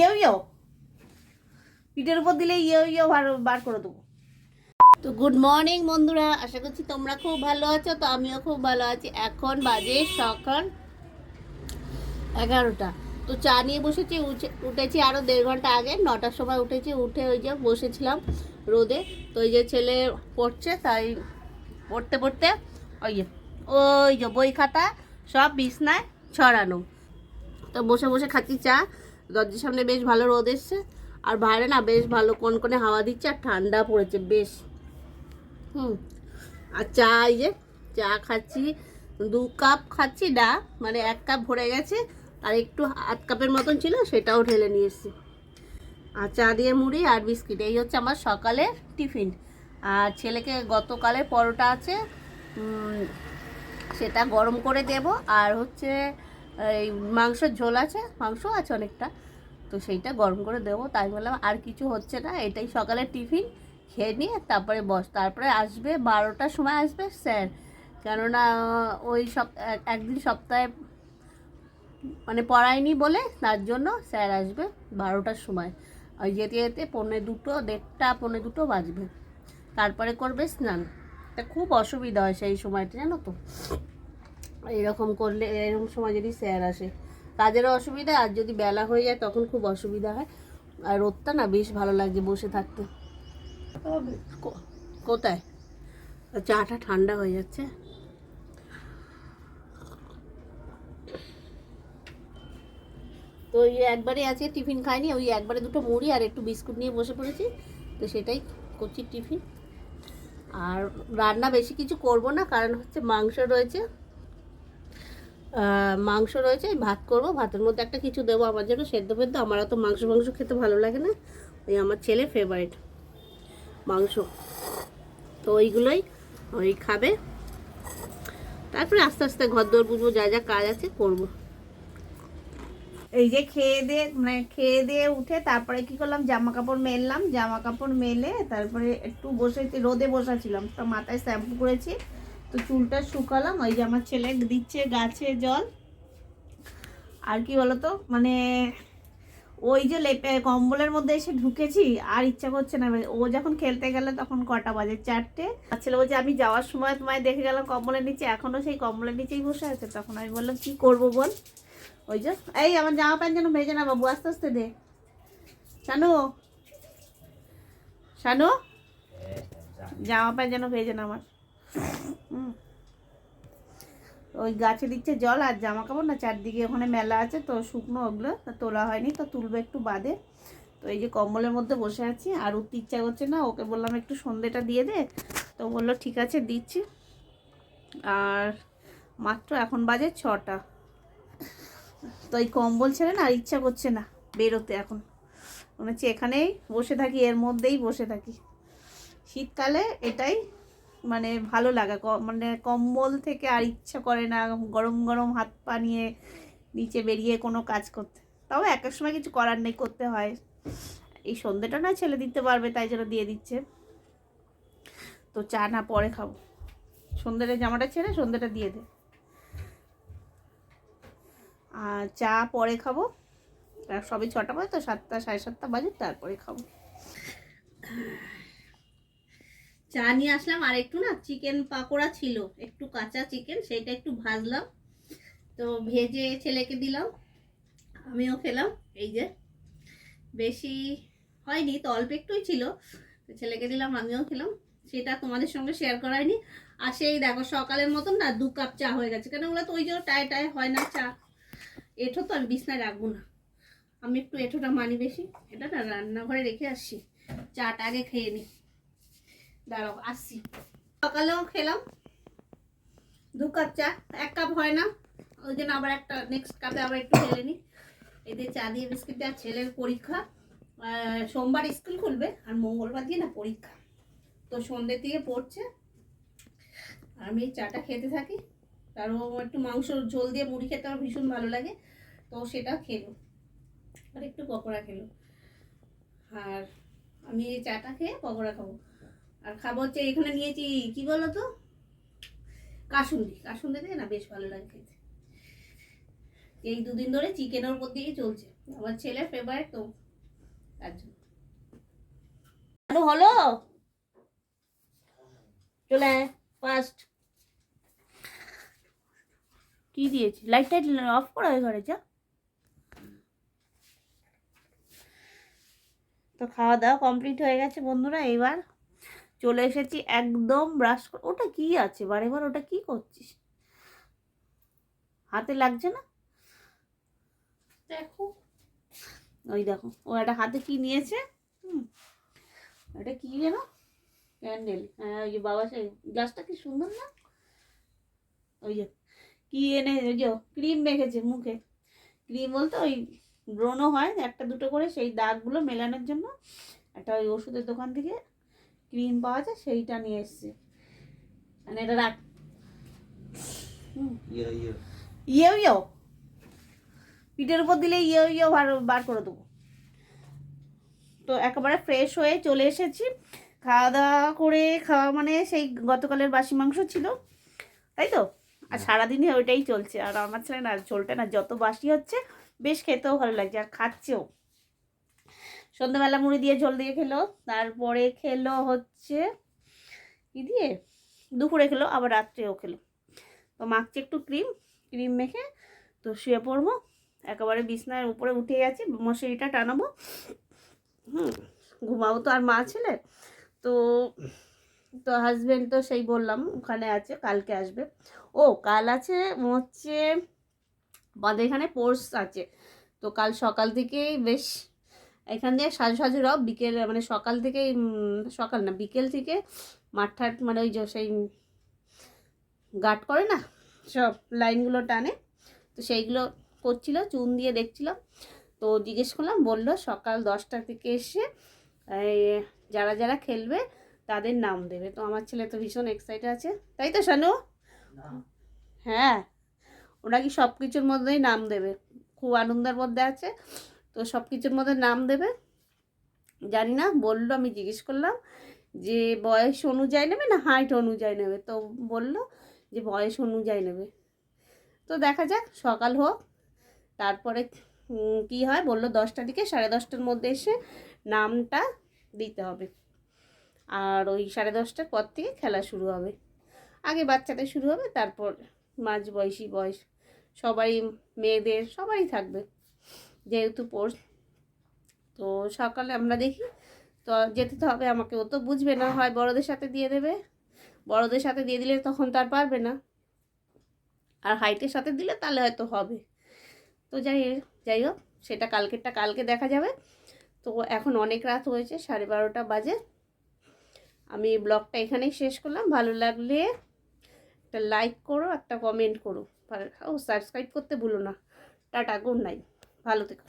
ইয়েও ইয়েও পিঠের উপর দিলে ইয়েও ইয়েও বার করে দেবো। তো গুড মর্নিং বন্ধুরা, আশা করছি তোমরা খুব ভালো আছো। তো আমিও খুব ভালো আছি। এখন বাজে সকাল 11টা। তো চা নিয়ে বসেছি, উঠেছি আরও 1.5 ঘন্টা আগে, 9টার সময় উঠেছি। উঠে ওই যে বসেছিলাম রোদে। তো ওই যে ছেলে পড়ছে, তাই পড়তে পড়তে ওই যে বই খাতা সব বিছনায় ছড়ানো। তো বসে বসে খাচ্ছি চা। দরজার সামনে বেশ ভালো রোদ এসছে, আর বাইরে না বেশ ভালো কনকনে হাওয়া দিচ্ছে, আর ঠান্ডা পড়েছে বেশ। আর চা, এই যে চা খাচ্ছি, 2 কাপ খাচ্ছি না, মানে 1 কাপ ভরে গেছে, আর একটু 1/2 কাপের মতন ছিল, সেটাও ঢেলে নিয়ে এসেছি। আর চা দিয়ে মুড়ি আর বিস্কিট, এই হচ্ছে আমার সকালের টিফিন। আর ছেলেকে গতকালের পরোটা আছে, সেটা গরম করে দেব। আর হচ্ছে এই মাংসের ঝোল আছে, মাংস আছে অনেকটা, তো সেইটা গরম করে দেবো। তাই বললাম আর কিছু হচ্ছে না, এটাই সকালের টিফিন, খেয়ে নিয়ে তারপরে তারপরে আসবে 12টার সময় আসবে স্যার। কেননা ওই একদিন সপ্তাহে মানে পড়ায়নি বলে, তার জন্য স্যার আসবে 12টার সময়। ওই যেতে যেতে 1:45, 1:30, 1:45 বাজবে। তারপরে করবে স্নান। তা খুব অসুবিধা হয় সেই সময়টা, জানো তো। এরকম করলে, এরকম সময় যদি স্যার আসে, কাজেরও অসুবিধা, আর যদি বেলা হয়ে যায় তখন খুব অসুবিধা হয়। আর রোদটা না বেশ ভালো লাগছে বসে থাকতে। কোথায় চাটা ঠান্ডা হয়ে যাচ্ছে। তো ওই একবারে আজকে টিফিন খাইনি, ওই একবারে 2টো মুড়ি আর একটু বিস্কুট নিয়ে বসে পড়েছি। তো সেটাই করছি টিফিন। আর রান্না বেশি কিছু করব না, কারণ হচ্ছে মাংস রয়েছে, ভাত করব, ভাতের মধ্যে একটা কিছু দেবো আমার জন্য সেদ্ধ ফেদ্ধ। আমারও তো মাংস খেতে ভালো লাগে না, ওই আমার ছেলে ফেভারিট মাংস, তো ওইগুলোই ওই খাবে। তারপরে আস্তে আস্তে ঘর দৌড় বুঝবো, যা যা কাজ আছে করব। এই যে খেয়ে দিয়ে উঠে তারপরে কি করলাম, জামা কাপড় মেললাম। জামা কাপড় মেলে তারপরে একটু রোদে বসাছিলাম, তো মাথায় শ্যাম্পু করেছি, তো চুলটা শুকালাম। ওই যে আমার ছেলে দিচ্ছে গাছে জল। আর কি বলতো, মানে ওই যে কম্বলের মধ্যে এসে ঢুকেছি, আর ইচ্ছা করছে না। ও যখন খেলতে গেলে তখন কটা বাজে, 4টে। আর ছেলে বলছে আমি যাওয়ার সময় তোমায় দেখে গেলাম কম্বলের নিচে, এখনো সেই কম্বলের নিচেই বসে আছে। তখন আমি বললাম কি করব বল। ওই যে এই আমার জামা প্যান্ট যেন ভেজে না বাবু, আস্তে আস্তে দে। শানু, শানু, জামা প্যান্ট যেন ভেজে না আমার। ওই গাছে দিচ্ছে জল, আর জামা কাপড় না চারদিকে ওখানে মেলা আছে, তো শুকনো, ওগুলো তোলা হয়নি, তো তুলবে একটু বাদে। তো এই যে কম্বলের মধ্যে বসে আছি, আর উঠতে ইচ্ছা করছে না। ওকে বললাম একটু সন্ধ্যেটা দিয়ে দে, তো বললো ঠিক আছে দিচ্ছি। আর মাত্র এখন বাজে 6টা, তো এই কম্বল ছেড়ে না আর ইচ্ছা করছে না বেরোতে। এখন মনে হচ্ছে এখানেই বসে থাকি, এর মধ্যেই বসে থাকি। শীতকালে এটাই মানে ভালো লাগা, মানে কম্বল থেকে আর ইচ্ছা করে না গরম গরম হাত পা নিয়ে নিচে বেরিয়ে কোনো কাজ করতে। তবে এক এক সময় কিছু করার নেই, করতে হয়। এই সন্ধ্যেটা না ছেলে দিতে পারবে, তাই জন্য দিয়ে দিচ্ছে। তো চা না পরে খাবো, সন্ধ্যেটা জামাটা ছেড়ে সন্ধ্যেটা দিয়ে দে, আর চা পরে খাবো। সবে 6টা বাজে, তো 7টা 7:30 বাজে, তারপরে খাবো। চা নিয়ে আসলাম, আর একটু না চিকেন পাকোড়া ছিল, একটু কাঁচা চিকেন, সেটা একটু ভাজলাম, তো ভেজে ছেলেকে দিলাম, আমিও খেলাম। এই যে বেশি হয়নি, তো অল্প একটুই ছিল, তো ছেলেকে দিলাম, আমিও খেলাম। সেটা তোমাদের সঙ্গে শেয়ার করাইনি। আর সেই দেখো সকালের মতন না 2 কাপ চা হয়ে গেছে, কেন ওগুলো তো ওই জন্য টায় হয় না চা। এঁঠো তো আমি বিছনায় রাখবো না, আমি একটু এঁঠোটা মানি বেশি, এটা না রান্নাঘরে রেখে আসছি। চাটা আগে খেয়ে নিই, দাঁড়াও আসছি। সকালেও খেলাম 2 কাপ চা, 1 কাপ হয় না, ওই জন্য আবার একটা নেক্সট কাপে আবার একটু ঢেলে নিই। এতে চা দিয়ে বিস্কিট দেওয়া। ছেলের পরীক্ষা, সোমবার স্কুল খুলবে, আর মঙ্গলবার দিয়ে না পরীক্ষা, তো সন্ধ্যের দিকে পড়ছে। আর আমি চাটা খেতে থাকি, তারও একটু মাংস ঝোল দিয়ে মুড়ি খেতে আমার ভীষণ ভালো লাগে, তো সেটা খেলো, আর একটু পকোড়া খেলো। আর আমি এই চাটা খেয়ে পকোড়া খাবো। আর খাবো হচ্ছে এখানে নিয়েছি কি বলো তো, কাসুন্দি দিয়ে না বেশ ভালো লাগে খেতে। এই 2 দিন ধরে চিকেনের উপর দিয়েই চলছে, আমার ছেলের ফেভারিট তো তার জন্য। হলো চলে ফার্স্ট কি দিয়েছি, লাইট টাইট অফ করা হয়ে ঘরে যা। তো খাওয়া দাওয়া কমপ্লিট হয়ে গেছে বন্ধুরা, এবার চলে এসেছি একদম ব্রাশ করে। ওটা কি আছে বারে বার, ওটা কি করছিস, হাতে লাগছে না? দেখো ওই দেখো, ও একটা হাতে কি নিয়েছে, এটা কি যেন ক্যান্ডেল। হ্যাঁ ওই যে বাবা, সেই গ্লাসটা কি সুন্দর না, ওই যে কি এনে, ওই যে ক্রিম মেখেছে মুখে। ক্রিম বলতে ওই ব্রণ হয় একটা দুটো করে, সেই দাগগুলো মেলানোর জন্য একটা ওই ওষুধের দোকান থেকে ক্রিম পাওয়া যায়, সেইটা নিয়ে এসছে। মানে এটা রাখ, ইয়েও ইয়েও পিঠের উপর দিলে ইয়েও ইয়েও বার করে দেবো। তো একেবারে ফ্রেশ হয়ে চলে এসেছি, খাওয়া দাওয়া করে, খাওয়া মানে সেই গতকালের বাসি মাংস ছিল, তাই তো। আর সারাদিনই ওইটাই চলছে। আর আমার ছেলে না ঝোলটা না যত বাসি হচ্ছে বেশ খেতেও ভালো লাগছে আর খাচ্ছেও। সন্ধ্যাবেলা মুড়ি দিয়ে ঝোল দিয়ে খেলো, তারপরে খেলো হচ্ছে কি দিয়ে, দুপুরে খেলো, আবার রাত্রেও খেলো। তো মাখছে একটু ক্রিম, ক্রিম মেখে তো শুয়ে পড়বো। একেবারে বিছনার উপরে উঠে গেছি, মশারিটা টানাবো, ঘুমাবো। তো আর মা ছেলে তো, তো হাজব্যান্ড তো সেই বললাম ওখানে আছে, কালকে আসবে। ও কাল আছে হচ্ছে আমাদের এখানে পোর্স আছে, তো কাল সকাল থেকেই বেশ এখান দিয়ে সাজু সাজু রাও, বিকেল মানে সকাল থেকেই, সকাল না বিকেল থেকে মাঠ ঠাট মানে ওই যে সেই গার্ড করে না সব লাইনগুলো টানে, তো সেইগুলো করছিল, চুন দিয়ে দেখছিল। তো জিজ্ঞেস করলাম, বললো সকাল 10টা থেকে এসে যারা যারা খেলবে তাদের নাম দেবে। তো আমার ছেলে তো ভীষণ এক্সাইটেড আছে, তাই তো শানু? হ্যাঁ, ওরা কি সব কিছুর মধ্যেই নাম দেবে, খুব আনন্দের মধ্যে আছে। তো সব কিছুর মধ্যে নাম দেবে, জানি না বললো, আমি জিজ্ঞেস করলাম যে বয়স অনুযায়ী নেবে না হাইট অনুযায়ী নেবে, তো বললো যে বয়স অনুযায়ী নেবে। তো দেখা যাক, সকাল হোক তারপরে কি হয়। বললো 10টা থেকে 10:30টার মধ্যে এসে নামটা দিতে হবে, আর ওই 10:30টার পর থেকে খেলা শুরু হবে। আগে বাচ্চাদের শুরু হবে, তারপর মাঝ বয়সী বয়স সবারই, মেয়েদের সবারই থাকবে যেহেতু পড়স। তো সকালে আমরা দেখি, তো যেতে তো হবে আমাকে, ও তো বুঝবে না, হয় বড়দের সাথে দিয়ে দেবে, বড়দের সাথে দিয়ে দিলে তখন তার পারবে না, আর হাইটের সাথে দিলে তাহলে হয়তো হবে। তো যাই হোক, সেটা কালকেরটা কালকে দেখা যাবে। তো এখন অনেক রাত হয়েছে, 12:30 বাজে। আমি ব্লগটা এখানেই শেষ করলাম। ভালো লাগলে একটা লাইক করো, একটা কমেন্ট করো, ও সাবস্ক্রাইব করতে ভুলো না। টাটা, গুড নাইট, ভালো থেকো।